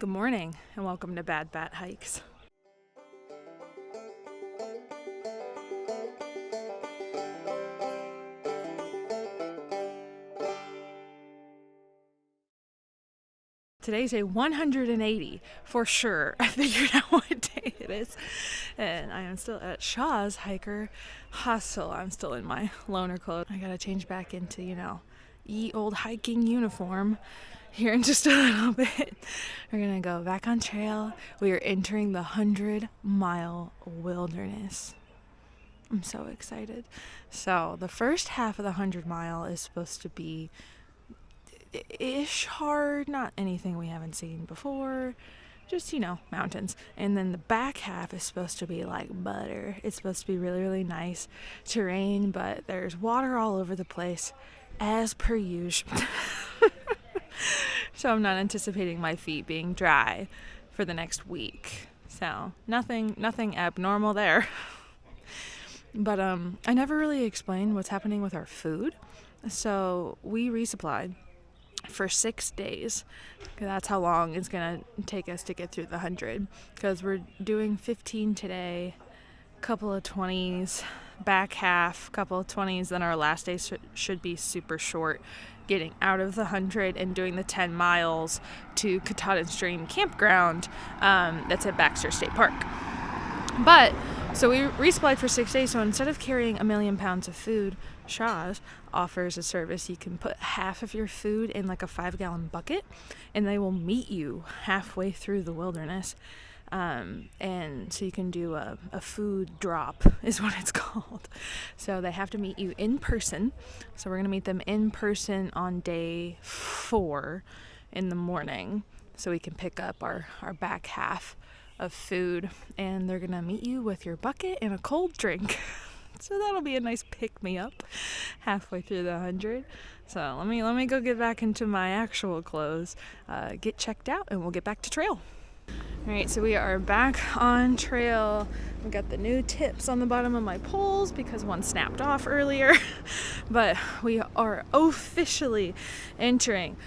Good morning and welcome to Bad Bat Hikes. Today's a 180 for sure. I figured out what day it is. And I am still at Shaw's Hiker Hostel. I'm still in my loner clothes. I gotta change back into, ye old hiking uniform here in just a little bit. We're gonna go back on trail. We are entering the 100-mile wilderness. I'm so excited. So the first half of the 100-mile is supposed to be ish hard, not anything we haven't seen before, just mountains. And then the back half is supposed to be like butter. It's supposed to be really, really nice terrain, but there's water all over the place as per usual. So I'm not anticipating my feet being dry for the next week. So nothing abnormal there. But I never really explained what's happening with our food. So we resupplied for 6 days. That's how long it's gonna take us to get through the 100, because we're doing 15 today, couple of 20s, back half, couple of 20s, then our last day should be super short, getting out of the 100 and doing the 10 miles to Katahdin Stream Campground that's at Baxter State Park. But so we resupplied for 6 days, so instead of carrying 1 million pounds of food, Shaw's offers a service. You can put half of your food in like a 5-gallon bucket, and they will meet you halfway through the wilderness. And so you can do a food drop is what it's called. So they have to meet you in person. So we're going to meet them in person on day 4 in the morning, so we can pick up our back half of food, and they're going to meet you with your bucket and a cold drink. So that'll be a nice pick-me-up halfway through the 100. So let me go get back into my actual clothes, get checked out, and we'll get back to trail. All right, so we are back on trail. We got the new tips on the bottom of my poles because one snapped off earlier. But we are officially entering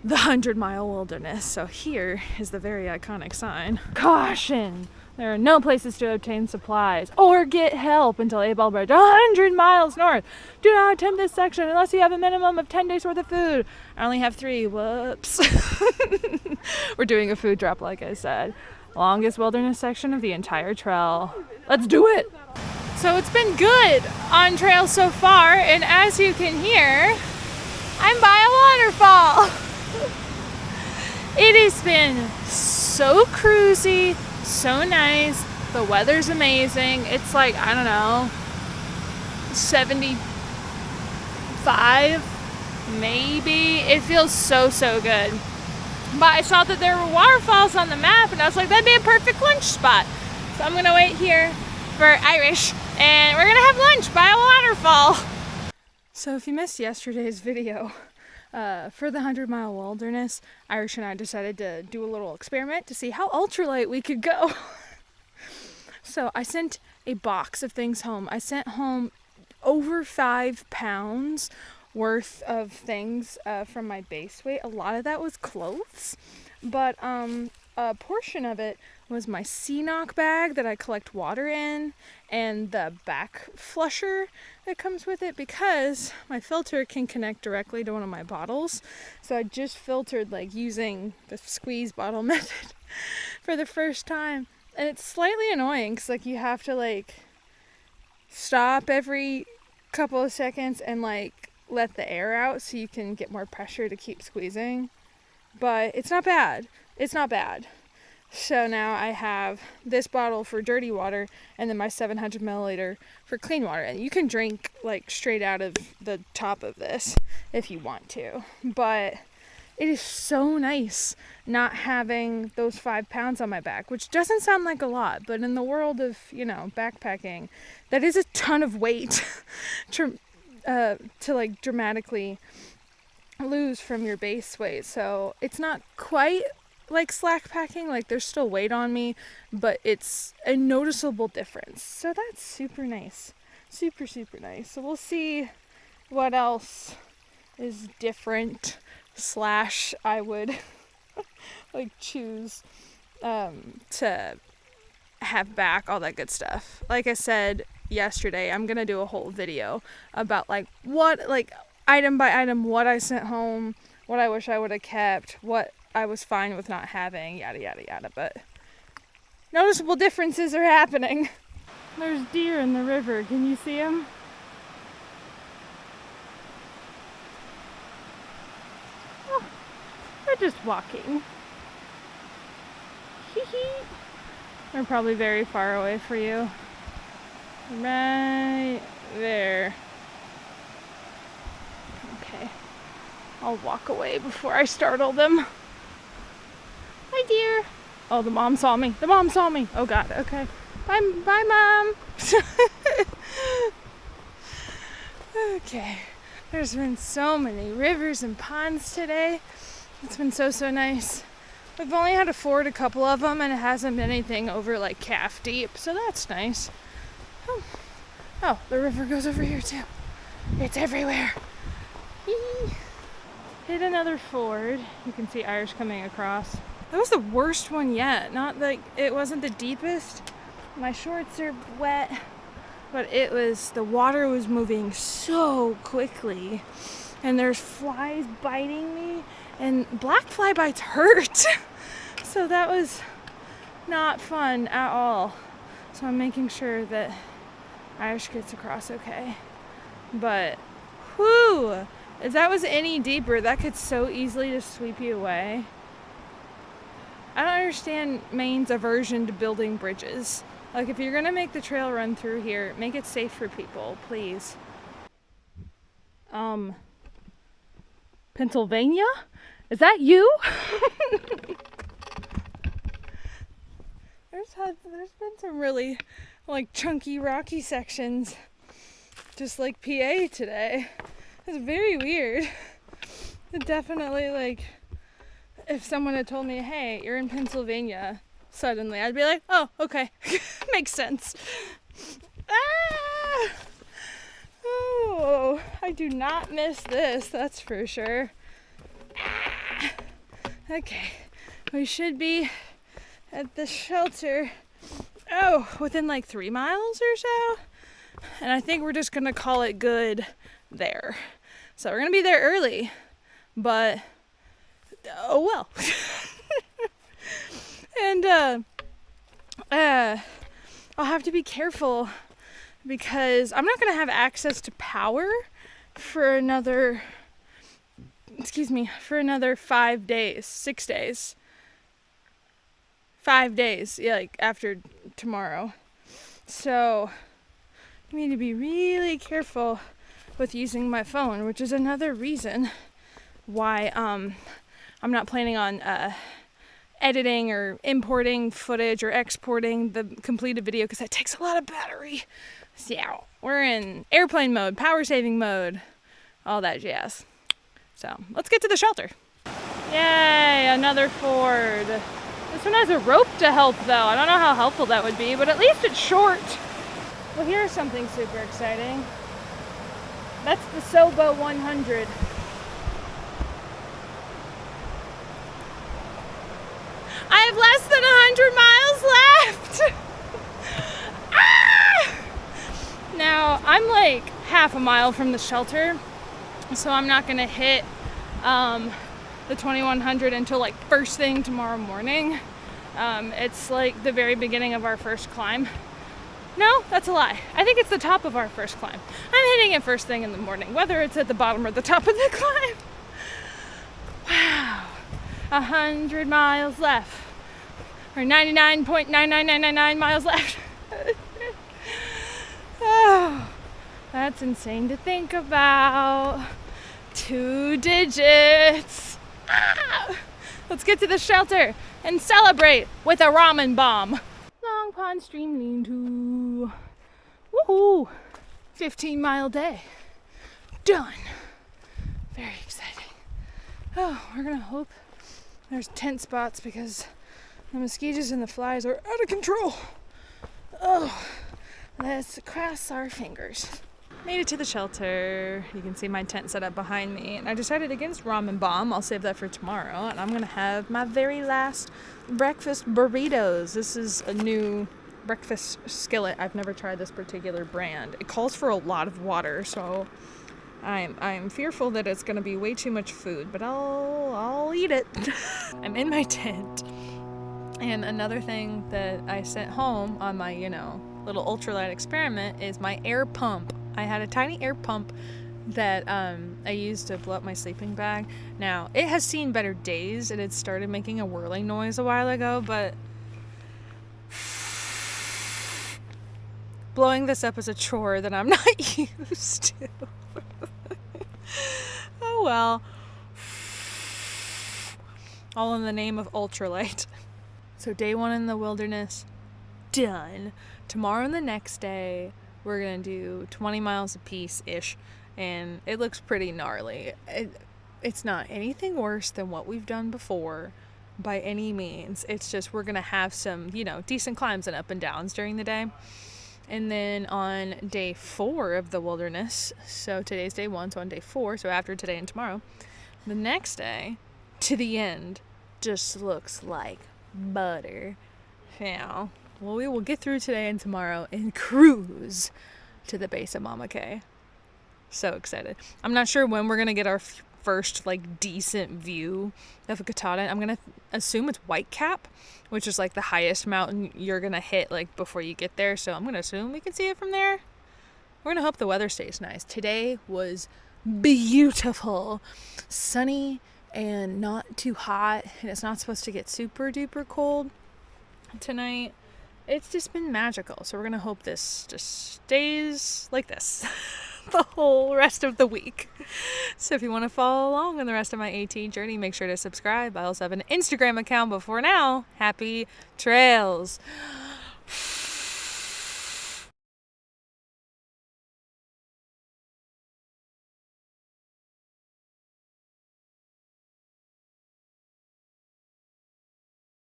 the 100-mile wilderness. So here is the very iconic sign. Caution! There are no places to obtain supplies or get help until A-Ball Bridge, 100 miles north. Do not attempt this section unless you have a minimum of 10 days worth of food. I only have 3. Whoops. We're doing a food drop, like I said. Longest wilderness section of the entire trail. Let's do it. So it's been good on trail so far, and as you can hear, I'm by a waterfall. It has been so cruisy, so nice. The weather's amazing. It's like, 75 maybe. It feels so good. But I saw that there were waterfalls on the map, and I was like, that'd be a perfect lunch spot. So I'm gonna wait here for Irish, and we're gonna have lunch by a waterfall. So if you missed yesterday's video, for the 100-mile wilderness, Irish and I decided to do a little experiment to see how ultralight we could go. So I sent a box of things home. I sent home over 5 pounds worth of things from my base weight. A lot of that was clothes, but a portion of it was my C-Knock bag that I collect water in, and the back flusher that comes with it, because my filter can connect directly to one of my bottles. So I just filtered using the squeeze bottle method for the first time, and it's slightly annoying because you have to stop every couple of seconds and let the air out so you can get more pressure to keep squeezing. But it's not bad. So now I have this bottle for dirty water, and then my 700 milliliter for clean water. And you can drink straight out of the top of this if you want to. But it is so nice not having those 5 pounds on my back, which doesn't sound like a lot, but in the world of, backpacking, that is a ton of weight to dramatically lose from your base weight. So it's not quite like slack packing, there's still weight on me, but it's a noticeable difference. So that's super nice. Super nice. So we'll see what else is different / I would like choose to have back, all that good stuff. Like I said yesterday, I'm gonna do a whole video about like what, like item by item, what I sent home, what I wish I would have kept, what I was fine with not having, yada yada yada. But noticeable differences are happening. There's deer in the river. Can you see them? Oh, they're just walking. Hee hee. They're probably very far away for you. Right there. Okay. I'll walk away before I startle them. Hi, dear. Oh, the mom saw me. The mom saw me. Oh, God. Okay. Bye, bye, Mom. Okay. There's been so many rivers and ponds today. It's been so nice. We've only had to ford a couple of them, and it hasn't been anything over like calf deep, so that's nice. Oh, the river goes over here too. It's everywhere. Hit another ford. You can see Irish coming across. That was the worst one yet. Not like it wasn't the deepest. My shorts are wet, but the water was moving so quickly, and there's flies biting me, and black fly bites hurt. So that was not fun at all. So I'm making sure that Irish gets across okay. But whew, if that was any deeper, that could so easily just sweep you away. I don't understand Maine's aversion to building bridges. Like, if you're gonna make the trail run through here, make it safe for people, please. Pennsylvania? Is that you? There's been some really, like, chunky, rocky sections, just like PA today. It's very weird. It definitely, like, if someone had told me, hey, you're in Pennsylvania, suddenly, I'd be like, oh, okay. Makes sense. Ah! Oh, I do not miss this, that's for sure. Ah! Okay, we should be at the shelter, within like 3 miles or so. And I think we're just gonna call it good there. So we're gonna be there early, but oh well. And I'll have to be careful because I'm not gonna have access to power for another 5 days, 6 days. 5 days, yeah, like after tomorrow. So I need to be really careful with using my phone, which is another reason why I'm not planning on editing or importing footage or exporting the completed video, because that takes a lot of battery. So yeah, we're in airplane mode, power saving mode, all that jazz. So let's get to the shelter. Yay, another ford. This one has a rope to help though. I don't know how helpful that would be, but at least it's short. Well, here's something super exciting. That's the Soba 100. I have less than 100 miles left! Ah! Now, I'm like half a mile from the shelter, so I'm not gonna hit the 2100 until like first thing tomorrow morning. It's like the very beginning of our first climb. No, that's a lie. I think it's the top of our first climb. I'm hitting it first thing in the morning, whether it's at the bottom or the top of the climb. Wow. 100 miles left. Or 99.99999 miles left. Oh, that's insane to think about. 2 digits. Ah! Let's get to the shelter and celebrate with a ramen bomb. Long Pond Stream lean-to. Woohoo! 15-mile day. Done. Very exciting. Oh, we're gonna hope there's tent spots because the mosquitoes and the flies are out of control. Oh, let's cross our fingers. Made it to the shelter. You can see my tent set up behind me. And I decided against ramen bomb. I'll save that for tomorrow. And I'm going to have my very last breakfast burritos. This is a new breakfast skillet. I've never tried this particular brand. It calls for a lot of water, so I'm fearful that it's going to be way too much food, but I'll eat it. I'm in my tent. And another thing that I sent home on my, little ultralight experiment is my air pump. I had a tiny air pump that I used to blow up my sleeping bag. Now, it has seen better days. It had started making a whirling noise a while ago, but blowing this up is a chore that I'm not used to. Oh well. All in the name of ultralight. So day 1 in the wilderness, done. Tomorrow and the next day, we're going to do 20 miles apiece-ish, and it looks pretty gnarly. It's not anything worse than what we've done before by any means. It's just we're going to have some, decent climbs and up and downs during the day. And then on day 4 of the wilderness, so today's day 1, so on day 4, so after today and tomorrow, the next day to the end just looks like butter. Yeah. Well, we will get through today and tomorrow and cruise to the base of Mama K. So excited. I'm not sure when we're going to get our first, decent view of Katahdin. I'm going to assume it's Whitecap, which is, the highest mountain you're going to hit, before you get there. So I'm going to assume we can see it from there. We're going to hope the weather stays nice. Today was beautiful. Sunny and not too hot. And it's not supposed to get super duper cold tonight. It's just been magical. So we're going to hope this just stays like this the whole rest of the week. So if you want to follow along on the rest of my AT journey, make sure to subscribe. I also have an Instagram account, but for now, happy trails.